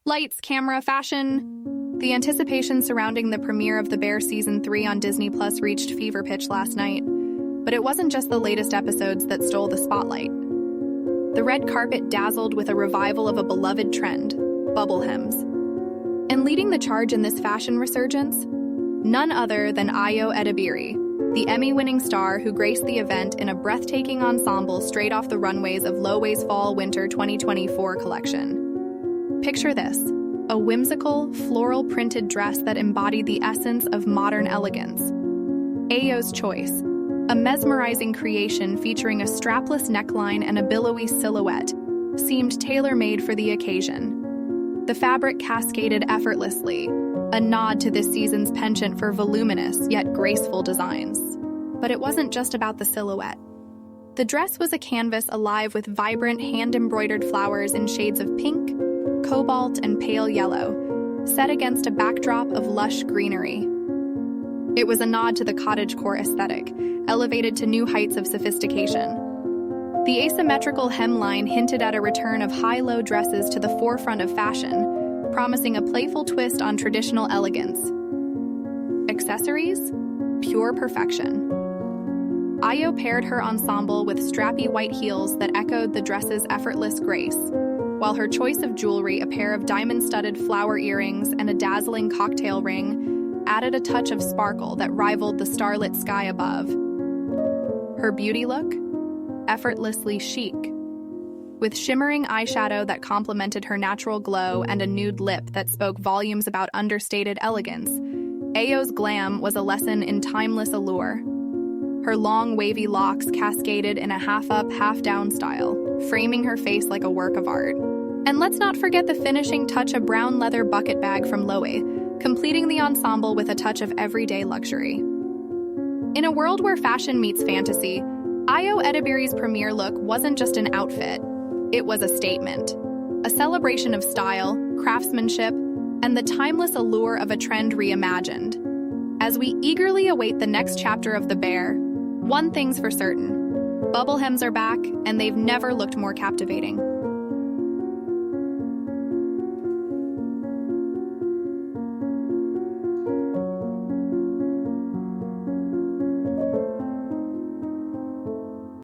Lights, camera, fashion. The anticipation surrounding the premiere of The Bear Season 3 on Disney Plus reached fever pitch last night. But it wasn't just the latest episodes that stole the spotlight. The red carpet dazzled with a revival of a beloved trend, bubble hems. And leading the charge in this fashion resurgence? None other than Ayo Edebiri, the Emmy-winning star who graced the event in a breathtaking ensemble straight off the runways of Loewe's Fall/Winter 2024 collection. Picture this, a whimsical, floral-printed dress that embodied the essence of modern elegance. Ayo's choice, a mesmerizing creation featuring a strapless neckline and a billowy silhouette, seemed tailor-made for the occasion. The fabric cascaded effortlessly, a nod to this season's penchant for voluminous yet graceful designs. But it wasn't just about the silhouette. The dress was a canvas alive with vibrant hand-embroidered flowers in shades of pink, cobalt, and pale yellow, set against a backdrop of lush greenery. It was a nod to the cottagecore aesthetic, elevated to new heights of sophistication. The asymmetrical hemline hinted at a return of high-low dresses to the forefront of fashion, promising a playful twist on traditional elegance. Accessories? Pure perfection. Ayo paired her ensemble with strappy white heels that echoed the dress's effortless grace, while her choice of jewelry, a pair of diamond-studded flower earrings and a dazzling cocktail ring, added a touch of sparkle that rivaled the starlit sky above. Her beauty look? Effortlessly chic. With shimmering eyeshadow that complemented her natural glow and a nude lip that spoke volumes about understated elegance, Ayo's glam was a lesson in timeless allure. Her long, wavy locks cascaded in a half-up, half-down style, framing her face like a work of art. And let's not forget the finishing touch, a brown leather bucket bag from Loewe, completing the ensemble with a touch of everyday luxury. In a world where fashion meets fantasy, Ayo Edebiri's premiere look wasn't just an outfit, it was a statement. A celebration of style, craftsmanship, and the timeless allure of a trend reimagined. As we eagerly await the next chapter of The Bear, one thing's for certain. Bubble hems are back, and they've never looked more captivating.